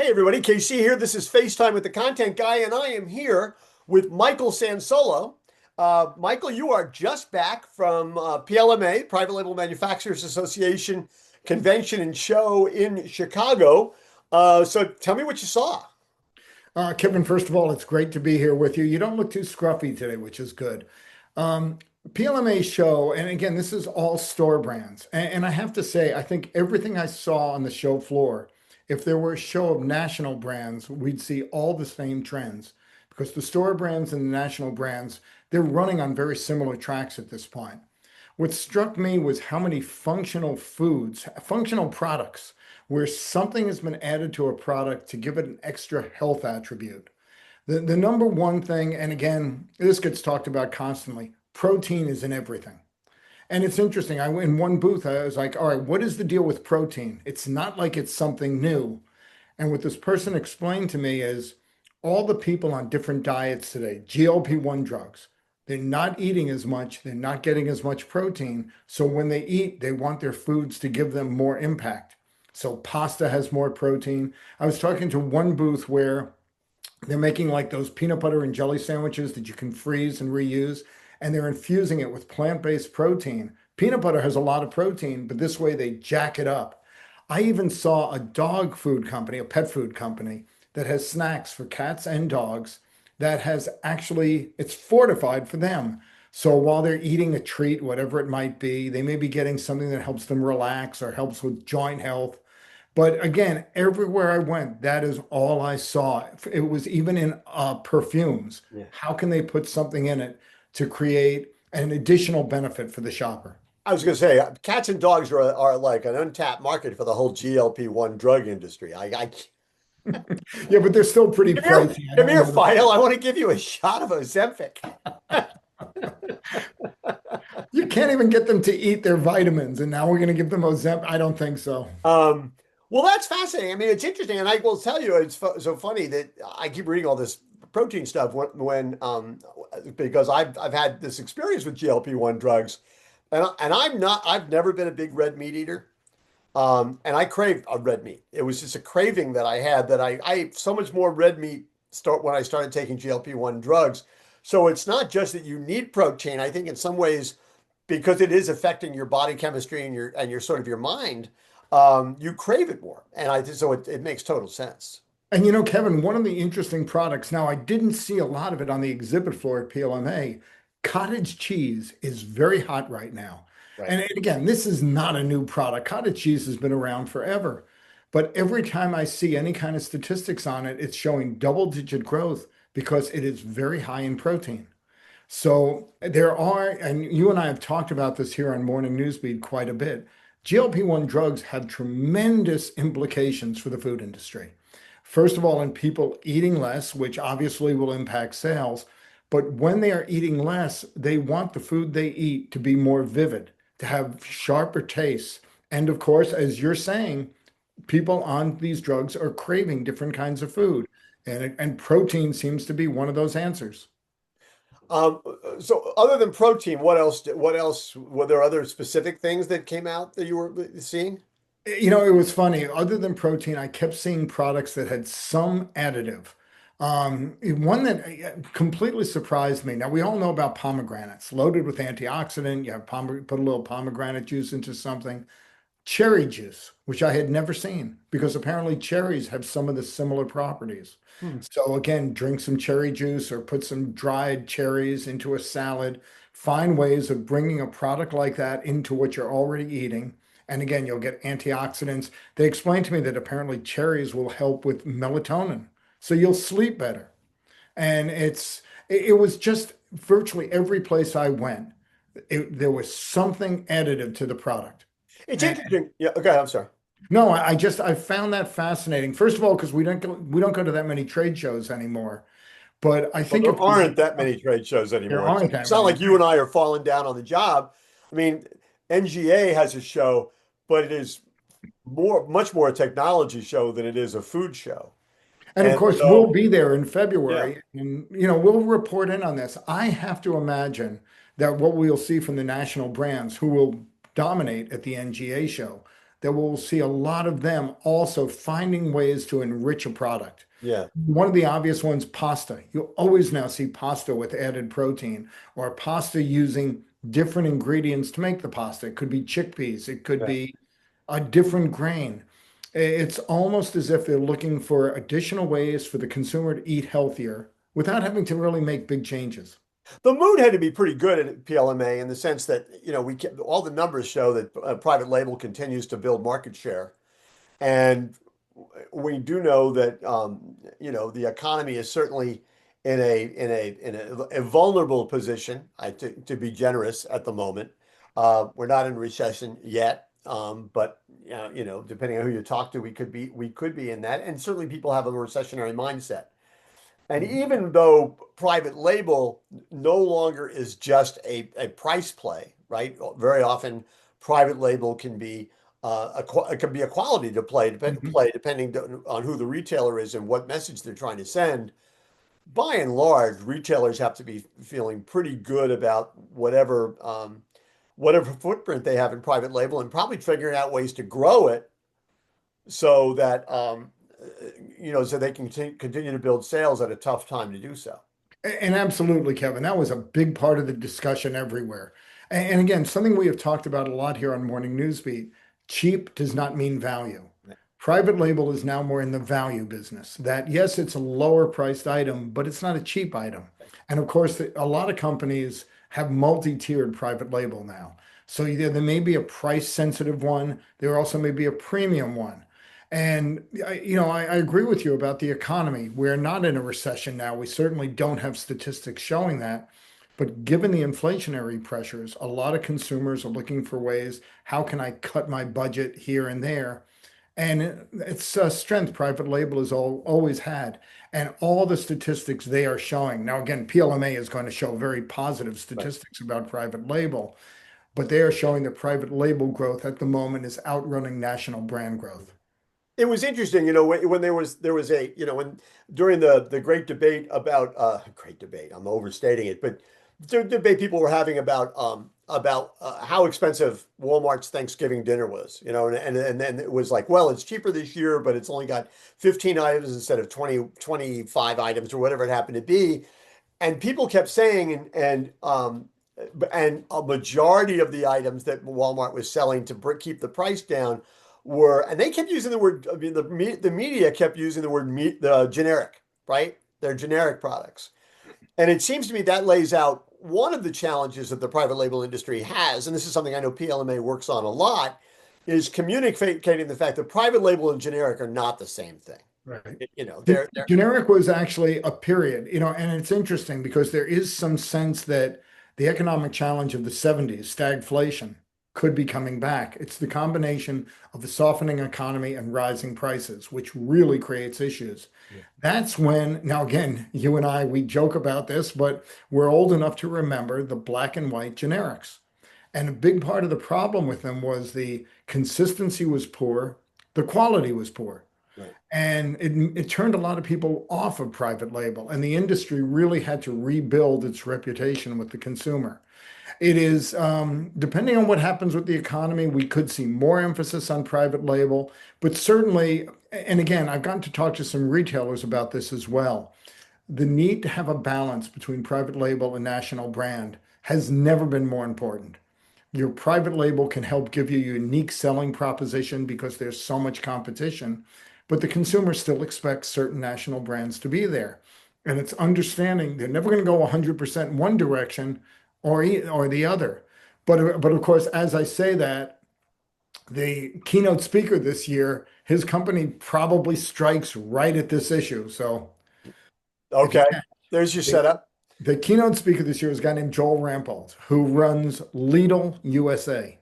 Hey everybody, KC here. This is FaceTime with the Content Guy, and I am here with Michael Sansolo. Michael, you are just back from PLMA, Private Label Manufacturers Association convention and show in Chicago. So tell me what you saw. Kevin, first of all, it's great to be here with you. You don't look too scruffy today, which is good. Um, PLMA show, and again, this is all store brands. And I have to say, I think everything I saw on the show floor, if there were a show of national brands, we'd see all the same trends because the store brands and the national brands, they're running on very similar tracks at this point. What struck me was how many functional foods, functional products, where something has been added to a product to give it an extra health attribute. The number one thing, and again, this gets talked about constantly, protein is in everything. And it's interesting. In one booth, I was like, all right, what is the deal with protein? It's not like it's something new. And what this person explained to me is all the people on different diets today, GLP-1 drugs, they're not eating as much, they're not getting as much protein. So when they eat, they want their foods to give them more impact. So pasta has more protein. I was talking to one booth where they're making like those peanut butter and jelly sandwiches that you can freeze and reuse, and they're infusing it with plant-based protein. Peanut butter has a lot of protein, but this way they jack it up. I even saw a dog food company, a pet food company, that has snacks for cats and dogs that has actually, it's fortified for them. So while they're eating a treat, whatever it might be, they may be getting something that helps them relax or helps with joint health. But again, everywhere I went, that is all I saw. It was even in perfumes. Yeah. How can they put something in it to create an additional benefit for the shopper? I was going to say, cats and dogs are like an untapped market for the whole GLP-1 drug industry. Yeah, but they're still pretty pricey. I Come don't here, know that. Fidel. I want to give you a shot of Ozempic. You can't even get them to eat their vitamins, and now we're going to give them Ozempic. I don't think so. Um, well, that's fascinating. I mean, it's interesting, and I will tell you, so funny that I keep reading all this protein stuff because I've had this experience with GLP-1 drugs, and I've never been a big red meat eater, and I crave a red meat. It was just a craving that I had that I ate so much more red meat start when I started taking GLP-1 drugs. So it's not just that you need protein. I think in some ways, because it is affecting your body chemistry and your sort of your mind, you crave it more. And it makes total sense. And you know, Kevin, one of the interesting products, now I didn't see a lot of it on the exhibit floor at PLMA. Cottage cheese is very hot right now. Right. And again, this is not a new product. Cottage cheese has been around forever. But every time I see any kind of statistics on it, it's showing double-digit growth because it is very high in protein. So there are, and you and I have talked about this here on Morning Newsbeat quite a bit. GLP-1 drugs have tremendous implications for the food industry. First of all, in people eating less, which obviously will impact sales. But when they are eating less, they want the food they eat to be more vivid, to have sharper tastes. And of course, as you're saying, people on these drugs are craving different kinds of food. And protein seems to be one of those answers. Um, so other than protein, what else were there other specific things that came out that you were seeing? You know, it was funny. Other than protein, I kept seeing products that had some additive. One that completely surprised me. Now, we all know about pomegranates, loaded with antioxidant. You have put a little pomegranate juice into something. Cherry juice, which I had never seen because apparently cherries have some of the similar properties. Hmm. So again, drink some cherry juice or put some dried cherries into a salad. Find ways of bringing a product like that into what you're already eating. And again, you'll get antioxidants. They explained to me that apparently cherries will help with melatonin, so you'll sleep better. And it was just virtually every place I went, there was something additive to the product. It's interesting. Yeah. Okay. I'm sorry. No, I found that fascinating. First of all, because we don't go to that many trade shows anymore. But I Well, think there if we aren't that many trade shows there anymore. aren't that It's not many. like you and I are falling down on the job. I mean, NGA has a show, but it is much more a technology show than it is a food show. And of And course, we'll so, be there in yeah. February, and we'll report in on this. I have to imagine that what we'll see from the national brands who will dominate at the NGA show, that we'll see a lot of them also finding ways to enrich a product. Yeah. One of the obvious ones, pasta. You'll always now see pasta with added protein or pasta using different ingredients to make the pasta. It could be chickpeas, it could Yeah. be a different grain. It's almost as if they're looking for additional ways for the consumer to eat healthier without having to really make big changes. The mood had to be pretty good at PLMA in the sense that, we kept, all the numbers show that private label continues to build market share. And we do know that, the economy is certainly in a vulnerable position, to be generous at the moment. We're not in recession yet, but depending on who you talk to, we could be in that, and certainly people have a recessionary mindset. And even though private label no longer is just a price play, right? Very often, private label can be it can be a quality to Mhm. play depending on who the retailer is and what message they're trying to send. By and large, retailers have to be feeling pretty good about whatever footprint they have in private label, and probably figuring out ways to grow it so that so they can continue to build sales at a tough time to do so. And absolutely, Kevin, that was a big part of the discussion everywhere. And again, something we have talked about a lot here on Morning Newsbeat, cheap does not mean value. Private label is now more in the value business. That, yes, it's a lower priced item, but it's not a cheap item. And of course, a lot of companies have multi-tiered private label now. So there may be a price sensitive one, there also may be a premium one. And I agree with you about the economy. We're not in a recession now. We certainly don't have statistics showing that. But given the inflationary pressures, a lot of consumers are looking for ways, how can I cut my budget here and there? And it's a strength private label has always had. And all the statistics they are showing. Now, again, PLMA is going to show very positive Right. statistics about private label, but they are showing that private label growth at the moment is outrunning national brand growth. It was interesting, when there was a, when during the great debate about great debate, I'm overstating it, but the debate people were having about how expensive Walmart's Thanksgiving dinner was, and then it was like, well, it's cheaper this year, but it's only got 15 items instead of 25 items or whatever it happened to be. And people kept saying, and a majority of the items that Walmart was selling to keep the price down and they kept using the word, I mean, the media kept using the word the generic, right? They're generic products. And it seems to me that lays out one of the challenges that the private label industry has, and this is something I know PLMA works on a lot, is communicating the fact that private label and generic are not the same thing. Right. They're Generic was actually a period, and it's interesting because there is some sense that the economic challenge of the 70s, stagflation, could be coming back. It's the combination of a softening economy and rising prices, which really creates issues. yeah, That's when, now again, you and I, we joke about this, but we're old enough to remember the black and white generics. And a big part of the problem with them was the consistency was poor, the quality was poor. right. And it turned a lot of people off of private label, and the industry really had to rebuild its reputation with the consumer. It is, depending on what happens with the economy, we could see more emphasis on private label, but certainly, and again, I've gotten to talk to some retailers about this as well. The need to have a balance between private label and national brand has never been more important. Your private label can help give you a unique selling proposition because there's so much competition, but the consumer still expects certain national brands to be there. And it's understanding they're never going to go 100% one direction or the other. But of course, as I say that, the keynote speaker this year, his company probably strikes right at this issue. So if you Okay. There's your can, setup. the keynote speaker this year is a guy named Joel Rampalt, who runs Lidl USA.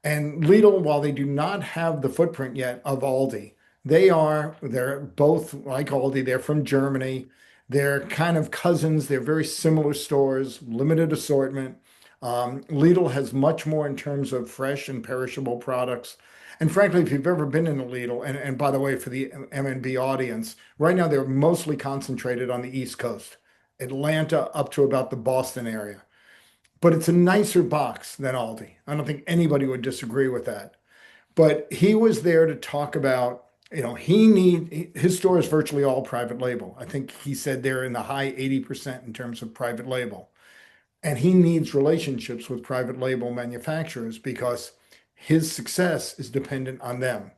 And Lidl, while they do not have the footprint yet of Aldi, they're both like Aldi. They're from Germany. They're kind of cousins. They're very similar stores, limited assortment. Lidl has much more in terms of fresh and perishable products. And frankly, if you've ever been in a Lidl, and by the way, for the MNB audience, right now they're mostly concentrated on the East Coast, Atlanta up to about the Boston area. But it's a nicer box than Aldi. I don't think anybody would disagree with that. But he was there to talk about, his store is virtually all private label. I think he said they're in the high 80% in terms of private label. And he needs relationships with private label manufacturers because his success is dependent on them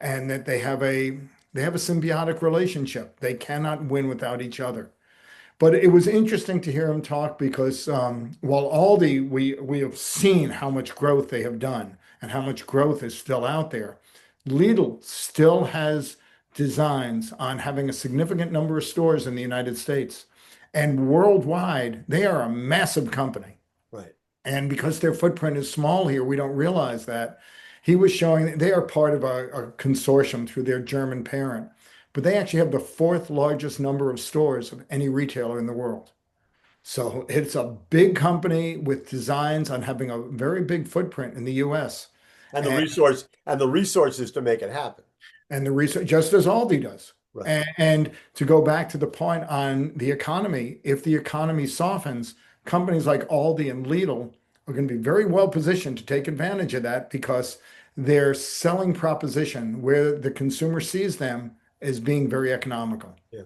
and that they have a symbiotic relationship. They cannot win without each other. But it was interesting to hear him talk because while Aldi, we have seen how much growth they have done and how much growth is still out there. Lidl still has designs on having a significant number of stores in the United States. And worldwide, they are a massive company. Right. And because their footprint is small here, we don't realize that. He was showing that they are part of a consortium through their German parent, but they actually have the fourth largest number of stores of any retailer in the world. So it's a big company with designs on having a very big footprint in the US. And And the resources to make it happen. and the research, just as Aldi does. Right. And to go back to the point on the economy, if the economy softens, companies like Aldi and Lidl are going to be very well positioned to take advantage of that because their selling proposition, where the consumer sees them, is being very economical. Yeah.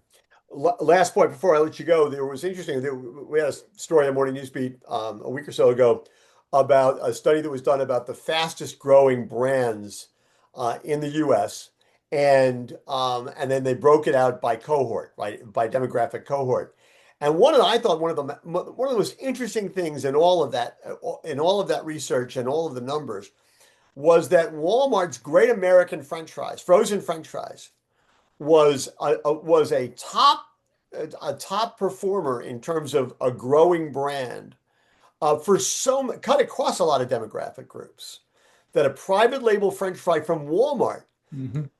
Last point before I let you go, there was interesting. We had a story on Morning Newsbeat a week or so ago about a study that was done about the fastest growing brands in the U.S. And then they broke it out by cohort, right, by demographic cohort. And I thought one of the most interesting things in all of that research and all of the numbers was that Walmart's Great American French fries, frozen French fries, was a top performer in terms of a growing brand cut across a lot of demographic groups. That a private label French fry from Walmart Mhm.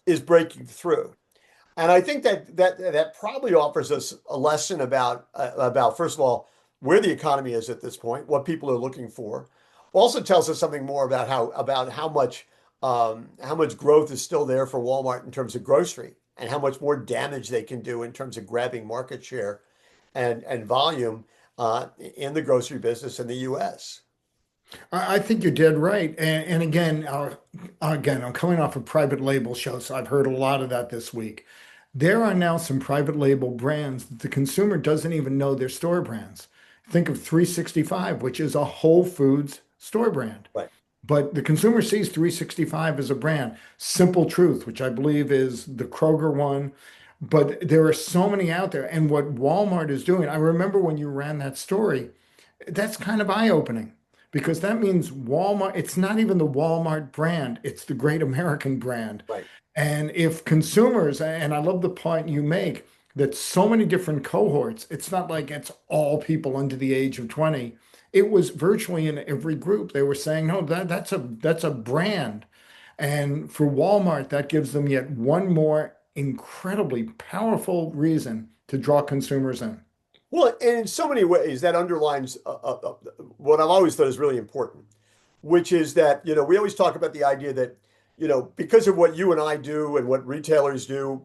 is breaking through. And I think that probably offers us a lesson about first of all where the economy is at this point, what people are looking for. Also tells us something more about how much growth is still there for Walmart in terms of grocery and how much more damage they can do in terms of grabbing market share and volume in the grocery business in the U.S. I think you're dead right. And again, I'm coming off a private label show, so I've heard a lot of that this week. There are now some private label brands that the consumer doesn't even know they're store brands. Think of 365, which is a Whole Foods store brand. Right. But the consumer sees 365 as a brand. Simple Truth, which I believe is the Kroger one. But there are so many out there. And what Walmart is doing, I remember when you ran that story, that's kind of eye-opening because that means Walmart, it's not even the Walmart brand, it's the Great American brand. Right. And if consumers, and I love the point you make, that so many different cohorts, it's not like it's all people under the age of 20. It was virtually in every group. They were saying, no, that's a brand. And for Walmart, that gives them yet one more incredibly powerful reason to draw consumers in. Well, and in so many ways, that underlines what I've always thought is really important, which is that, we always talk about the idea that, because of what you and I do and what retailers do,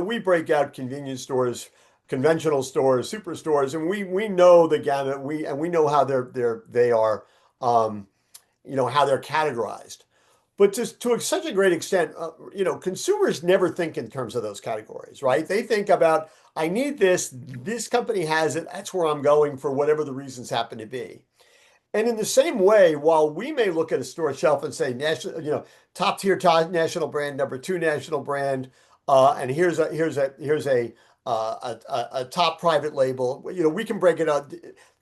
we break out convenience stores, conventional stores, superstores, and we know the gamut. We know how they are, how they're categorized. But just to such a great extent, consumers never think in terms of those categories, right? They think about, I need this, this company has it, that's where I'm going for whatever the reasons happen to be. And in the same way, while we may look at a store shelf and say national, top tier national brand, number two national brand, and here's a top private label, we can break it out.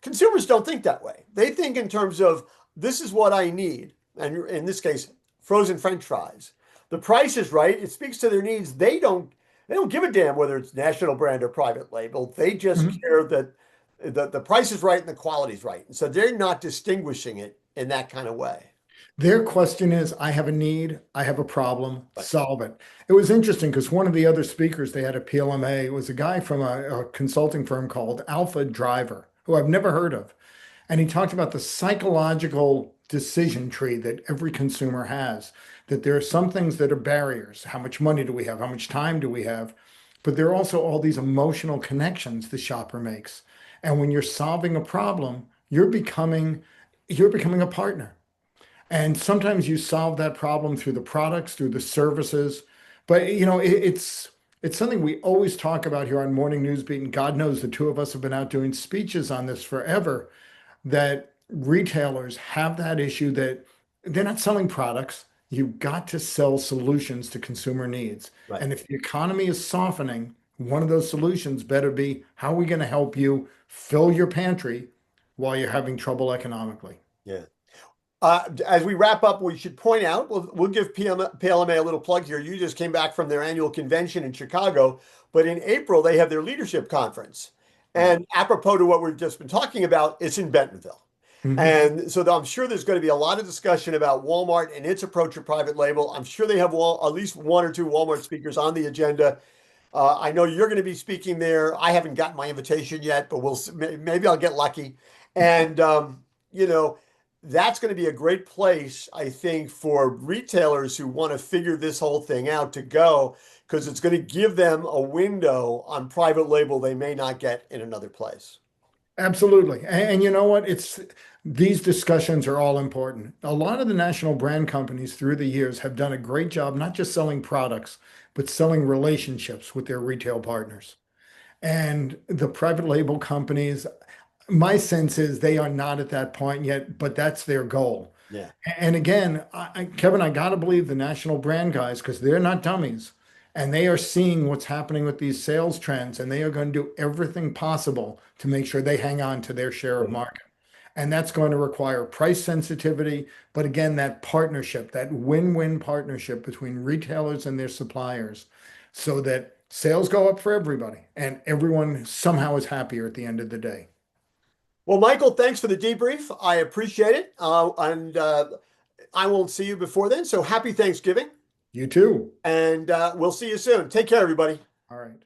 Consumers don't think that way. They think in terms of this is what I need, and in this case, frozen French fries. The price is right. It speaks to their needs. They don't give a damn whether it's national brand or private label. They just Mhm. care that the price is right and the quality is right. And so they're not distinguishing it in that kind of way. Their question is, I have a need, I have a problem, But solve it. It was interesting because one of the other speakers they had at PLMA was a guy from a consulting firm called Alpha Driver, who I've never heard of. And he talked about the psychological decision tree that every consumer has, that there are some things that are barriers. How much money do we have? How much time do we have? But there are also all these emotional connections the shopper makes. And when you're solving a problem, you're becoming a partner. And sometimes you solve that problem through the products, through the services. But it's something we always talk about here on Morning Newsbeat, and God knows the two of us have been out doing speeches on this forever, that retailers have that issue that they're not selling products. You've got to sell solutions to consumer needs. Right. And if the economy is softening, one of those solutions better be, how are we going to help you fill your pantry while you're having trouble economically? Yeah. As we wrap up, we should point out, we'll give PLMA a little plug here. You just came back from their annual convention in Chicago, but in April, they have their leadership conference. Right. And apropos to what we've just been talking about, it's in Bentonville. Mhm. And so I'm sure there's going to be a lot of discussion about Walmart and its approach to private label. I'm sure they have at least one or two Walmart speakers on the agenda. I know you're going to be speaking there. I haven't gotten my invitation yet, but maybe I'll get lucky. And you know, that's going to be a great place, I think, for retailers who want to figure this whole thing out to go, because it's going to give them a window on private label they may not get in another place. Absolutely. And you know what? These discussions are all important. A lot of the national brand companies through the years have done a great job, not just selling products, but selling relationships with their retail partners. And the private label companies, my sense is they are not at that point yet, but that's their goal. Yeah. And again, Kevin, I got to believe the national brand guys, because they're not dummies, and they are seeing what's happening with these sales trends, and they are going to do everything possible to make sure they hang on to their share of market. And that's going to require price sensitivity, but again, that partnership, that win-win partnership between retailers and their suppliers, so that sales go up for everybody and everyone somehow is happier at the end of the day. Well, Michael, thanks for the debrief. I appreciate it. And I won't see you before then. So happy Thanksgiving. You too. And we'll see you soon. Take care, everybody. All right.